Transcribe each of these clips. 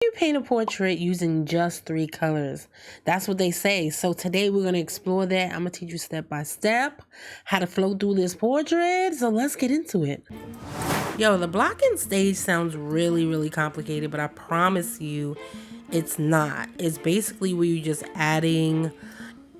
You paint a portrait using just 3 colors. That's what they say. So today we're going to explore that. I'm going to teach you step by step how to flow through this portrait. So let's get into it. Yo, the blocking stage sounds really complicated, but I promise you it's not. It's basically where you're just adding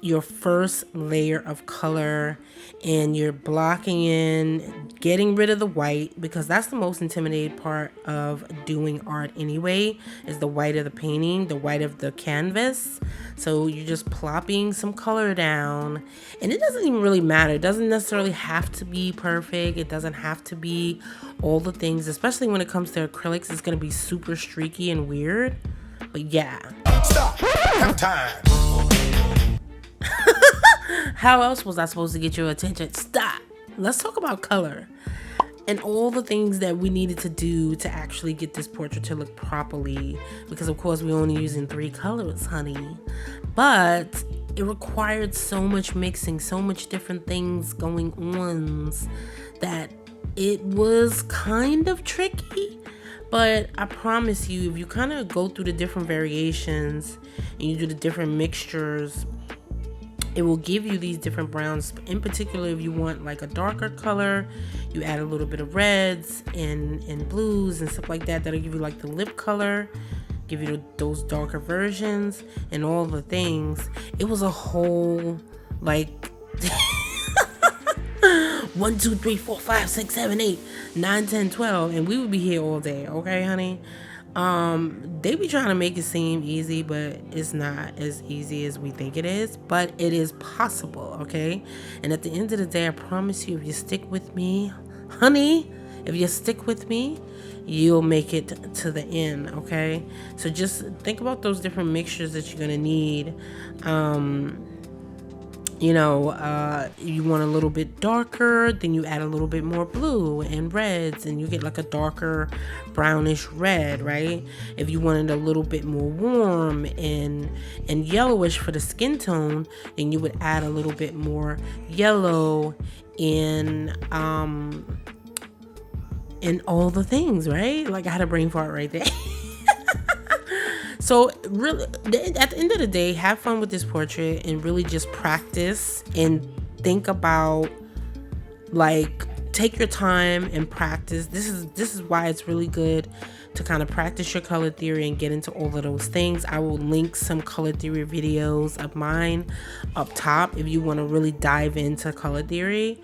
your first layer of color and you're blocking in, getting rid of the white, because that's the most intimidating part of doing art anyway, is the white of the painting, the white of the canvas. So you're just plopping some color down, and it doesn't even really matter. It doesn't necessarily have to be perfect. It doesn't have to be all the things, especially when it comes to acrylics. It's going to be super streaky and weird, but yeah. Stop. Have time. How else was I supposed to get your attention? Stop. Let's talk about color and all the things that we needed to do to actually get this portrait to look properly, because of course we're only using 3 colors, honey, but it required so much mixing, so much different things going on, that it was kind of tricky. But I promise you, if you kind of go through the different variations and you do the different mixtures, it will give you these different browns. In particular, if you want like a darker color, you add a little bit of reds and blues and stuff like that. That'll give you like the lip color, give you those darker versions and all the things. It was a whole like 1, 2, 3, 4, 5, 6, 7, 8, 9, 10, 12, and we would be here all day. Okay, honey. They be trying to make it seem easy, but it's not as easy as we think it is, but it is possible. Okay, and at the end of the day, I promise you, if you stick with me, honey, if you stick with me, you'll make it to the end. Okay, so just think about those different mixtures that you're gonna need. You want a little bit darker, then you add a little bit more blue and reds, and you get like a darker brownish red, right? If you wanted a little bit more warm and yellowish for the skin tone, then you would add a little bit more yellow and all the things, right? Like, I had a brain fart right there. So really, at the end of the day, have fun with this portrait and really just practice and think about, like, take your time and practice. This is why it's really good to kind of practice your color theory and get into all of those things. I will link some color theory videos of mine up top if you want to really dive into color theory.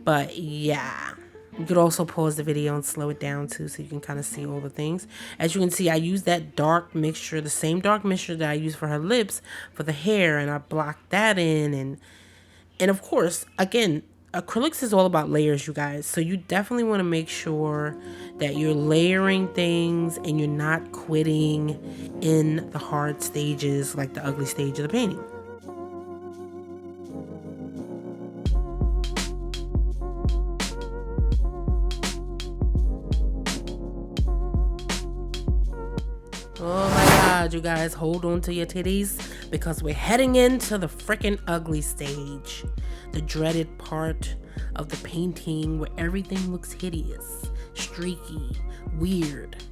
But yeah. You could also pause the video and slow it down too, so you can kind of see all the things. As you can see, I use that dark mixture, the same dark mixture that I use for her lips, for the hair, and I blocked that in. And of course, again, acrylics is all about layers, you guys. So you definitely want to make sure that you're layering things and you're not quitting in the hard stages, like the ugly stage of the painting. Oh my God, you guys, hold on to your titties, because we're heading into the freaking ugly stage. The dreaded part of the painting where everything looks hideous, streaky, weird,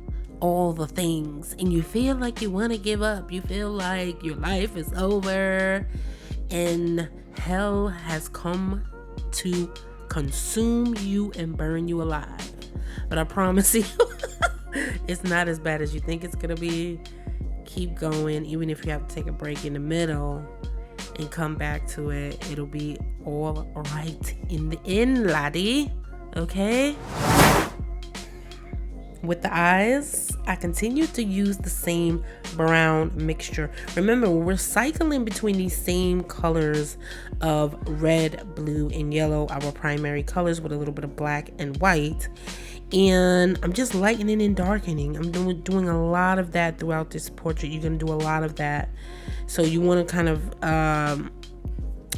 all the things. And you feel like you want to give up. You feel like your life is over and hell has come to consume you and burn you alive. But I promise you, it's not as bad as you think it's gonna be. Keep going, even if you have to take a break in the middle and come back to it. It'll be all right in the end, laddie. Okay? With the eyes, I continue to use the same brown mixture. Remember, we're cycling between these same colors of red, blue, and yellow, our primary colors, with a little bit of black and white. And I'm just lightening and darkening. I'm doing a lot of that throughout this portrait. You're going to do a lot of that. So you want to kind of,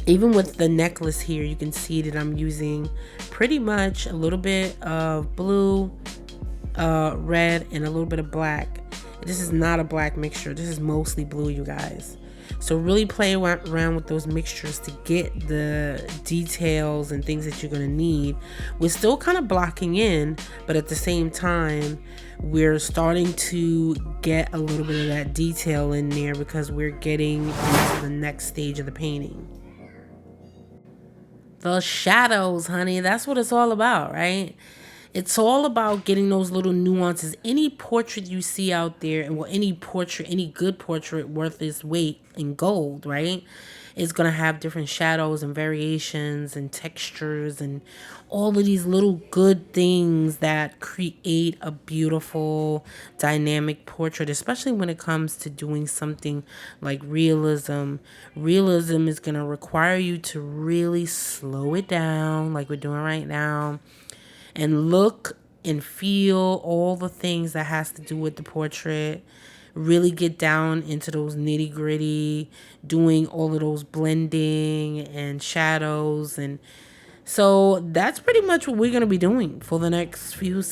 even with the necklace here, you can see that I'm using pretty much a little bit of blue, red, and a little bit of black. This is not a black mixture. This is mostly blue, you guys. So really play around with those mixtures to get the details and things that you're going to need. We're still kind of blocking in, but at the same time, we're starting to get a little bit of that detail in there because we're getting into the next stage of the painting. The shadows, honey, that's what it's all about, right? It's all about getting those little nuances. Any portrait you see out there, and well, any good portrait worth its weight in gold, right, is going to have different shadows and variations and textures and all of these little good things that create a beautiful, dynamic portrait, especially when it comes to doing something like realism. Realism is going to require you to really slow it down like we're doing right now, and look and feel all the things that has to do with the portrait. Really get down into those nitty gritty, doing all of those blending and shadows. And so that's pretty much what we're going to be doing for the next few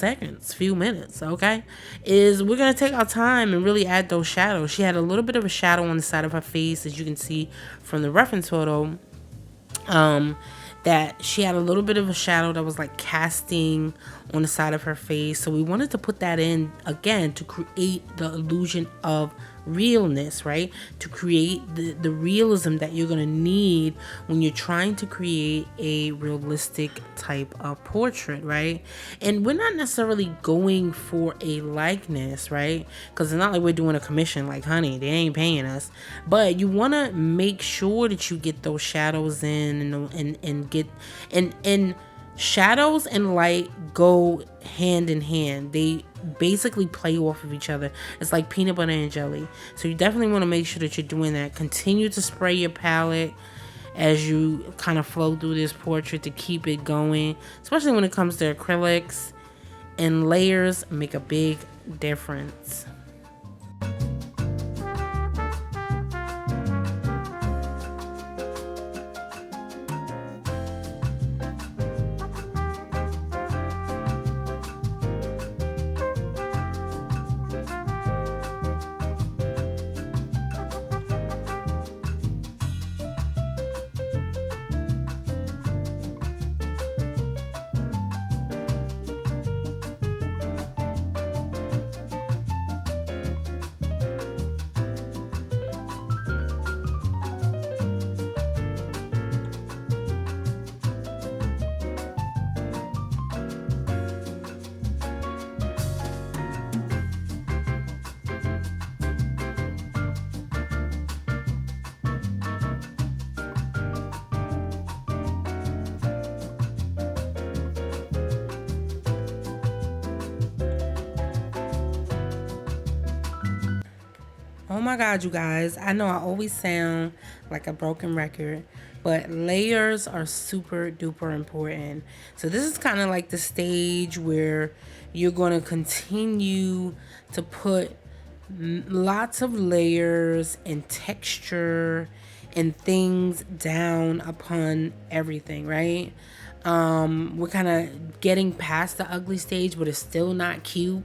minutes, okay? Is we're going to take our time and really add those shadows. She had a little bit of a shadow on the side of her face, as you can see from the reference photo. That she had a little bit of a shadow that was like casting on the side of her face. So we wanted to put that in again to create the illusion of realness, right? To create the realism that you're going to need when you're trying to create a realistic type of portrait, right? And we're not necessarily going for a likeness, right? Because it's not like we're doing a commission, like, honey, they ain't paying us. But you want to make sure that you get those shadows in and get and shadows and light go hand in hand. They basically play off of each other. It's like peanut butter and jelly. So you definitely want to make sure that you're doing that. Continue to spray your palette as you kind of flow through this portrait to keep it going, especially when it comes to acrylics. And layers make a big difference. Oh my God, you guys. I know I always sound like a broken record, but layers are super duper important. So this is kind of like the stage where you're going to continue to put lots of layers and texture and things down upon everything, right? We're kind of getting past the ugly stage, but it's still not cute.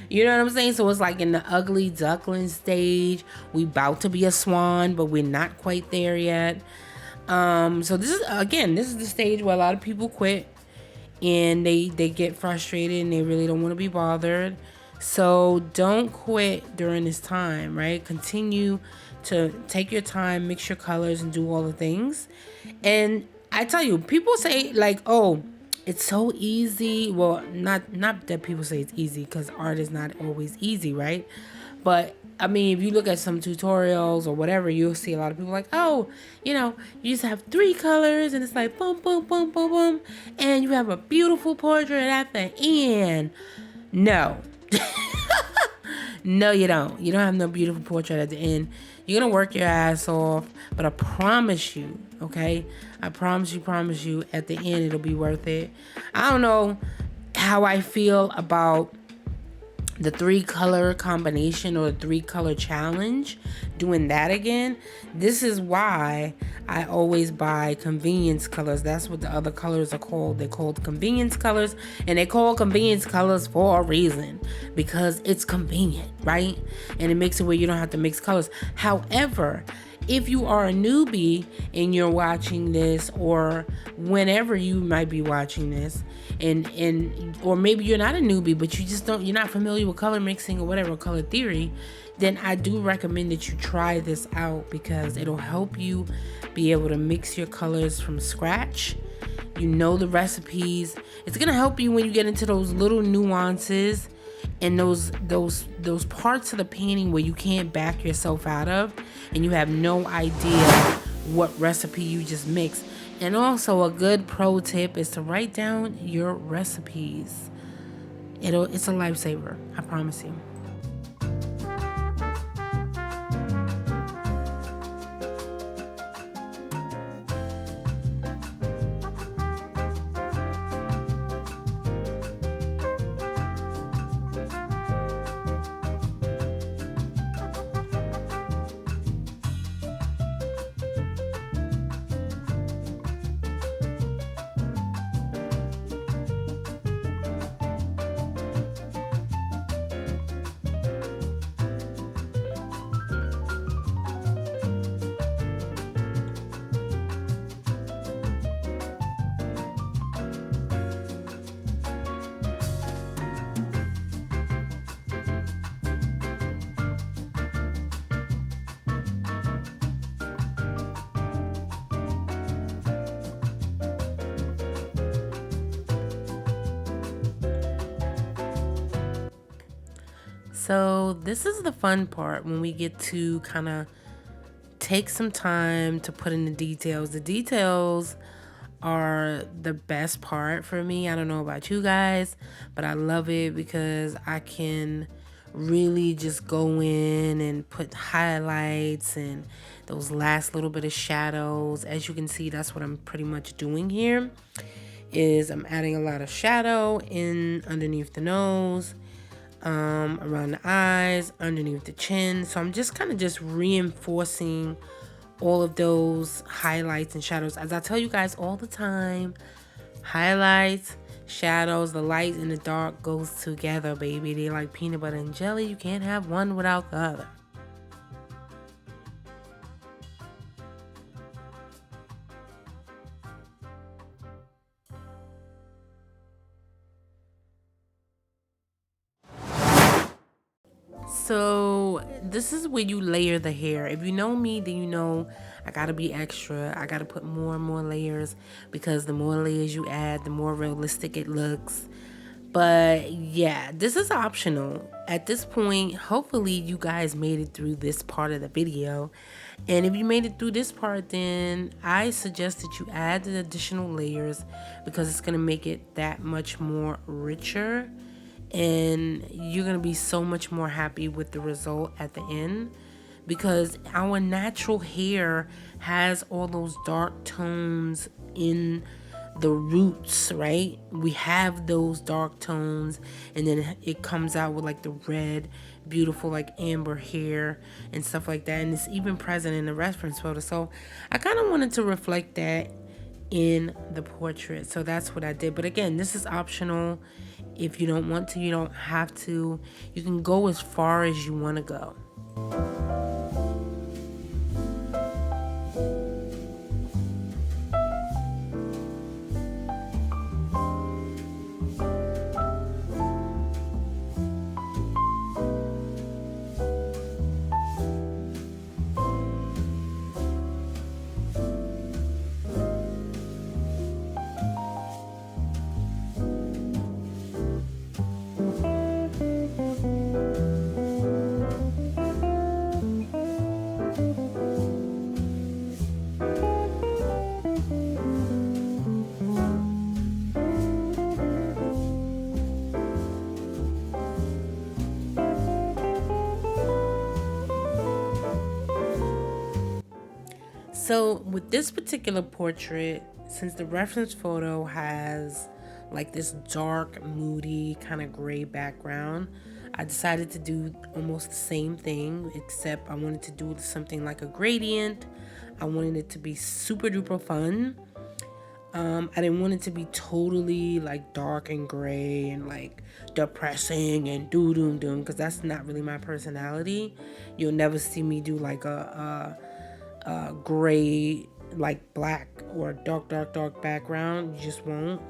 You know what I'm saying? So it's like in the ugly duckling stage. We about to be a swan, but we're not quite there yet. So this is the stage where a lot of people quit and they get frustrated and they really don't want to be bothered. So don't quit during this time, right? Continue to take your time, mix your colors, and do all the things. And I tell you, people say like, oh, it's so easy. Well, not that people say it's easy, because art is not always easy, right? But I mean, if you look at some tutorials or whatever, you'll see a lot of people like, oh, you just have 3 colors and it's like boom, boom, boom, boom, boom, and you have a beautiful portrait at the end. No. No, you don't. You don't have no beautiful portrait at the end. You're going to work your ass off, but I promise you, okay? I promise you, at the end, it'll be worth it. I don't know how I feel about the 3-color combination or the 3-color challenge, doing that again. This is why I always buy convenience colors. That's what the other colors are called. They're called convenience colors, and they call convenience colors for a reason, because it's convenient, right? And it makes it where you don't have to mix colors. However, if you are a newbie and you're watching this, or whenever you might be watching this, and or maybe you're not a newbie, but you're not familiar with color mixing or whatever, color theory, then I do recommend that you try this out, because it'll help you be able to mix your colors from scratch. You know the recipes. It's gonna help you when you get into those little nuances and those parts of the painting where you can't back yourself out of, and you have no idea what recipe you just mixed. And also, a good pro tip is to write down your recipes. It's a lifesaver, I promise you. So this is the fun part, when we get to kind of take some time to put in the details. The details are the best part for me. I don't know about you guys, but I love it because I can really just go in and put highlights and those last little bit of shadows. As you can see, that's what I'm pretty much doing here, is I'm adding a lot of shadow in underneath the nose, around the eyes, underneath the chin. So I'm just kind of just reinforcing all of those highlights and shadows. As I tell you guys all the time, highlights, shadows, the light and the dark goes together, baby. They like peanut butter and jelly. You can't have one without the other. So this is where you layer the hair. If you know me, then you know I gotta be extra. I gotta put more and more layers, because the more layers you add, the more realistic it looks. But yeah, this is optional. At this point, hopefully you guys made it through this part of the video. And if you made it through this part, then I suggest that you add the additional layers, because it's gonna make it that much more richer. And you're gonna be so much more happy with the result at the end, because our natural hair has all those dark tones in the roots, right? We have those dark tones, and then it comes out with like the red, beautiful like amber hair and stuff like that, and it's even present in the reference photo. So I kind of wanted to reflect that in the portrait, so that's what I did. But again, this is optional. If you don't want to, you don't have to. You can go as far as you want to go. So with this particular portrait, since the reference photo has like this dark, moody, kind of gray background, I decided to do almost the same thing, except I wanted to do something like a gradient. I wanted it to be super duper fun. I didn't want it to be totally like dark and gray and like depressing and doom because that's not really my personality. You'll never see me do like a gray, like black or dark background. You just won't,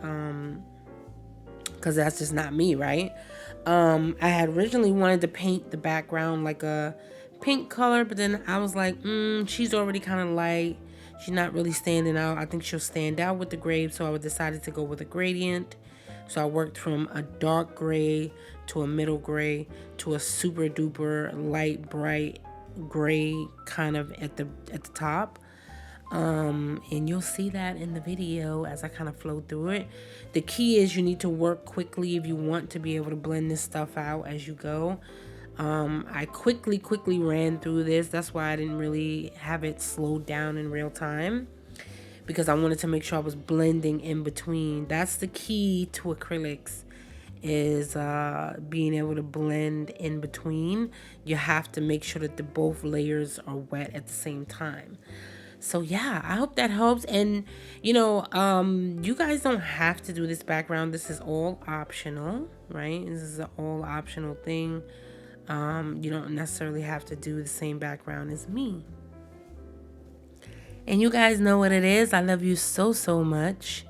because that's just not me, right? I had originally wanted to paint the background like a pink color, but then I was like, she's already kind of light. She's not really standing out. I think she'll stand out with the gray, so I decided to go with a gradient. So I worked from a dark gray to a middle gray to a super duper light bright gray kind of at the top. And you'll see that in the video as I kind of flow through it. The key is you need to work quickly if you want to be able to blend this stuff out as you go. I quickly ran through this. That's why I didn't really have it slowed down in real time, because I wanted to make sure I was blending in between. That's the key to acrylics, is being able to blend in between. You have to make sure that both layers are wet at the same time. So yeah, I hope that helps. And you know, you guys don't have to do this background. This is all optional, right? This is an all optional thing. You don't necessarily have to do the same background as me. And you guys know what it is. I love you so much.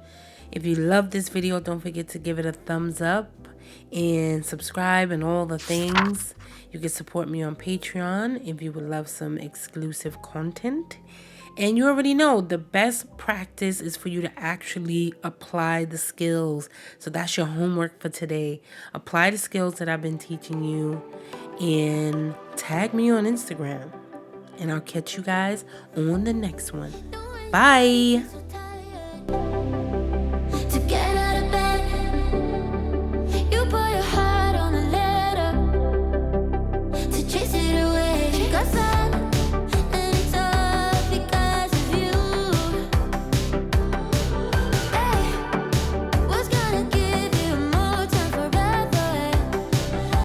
If you love this video, don't forget to give it a thumbs up and subscribe and all the things. You can support me on Patreon if you would love some exclusive content. And you already know the best practice is for you to actually apply the skills. So that's your homework for today. Apply the skills that I've been teaching you and tag me on Instagram. And I'll catch you guys on the next one. Bye.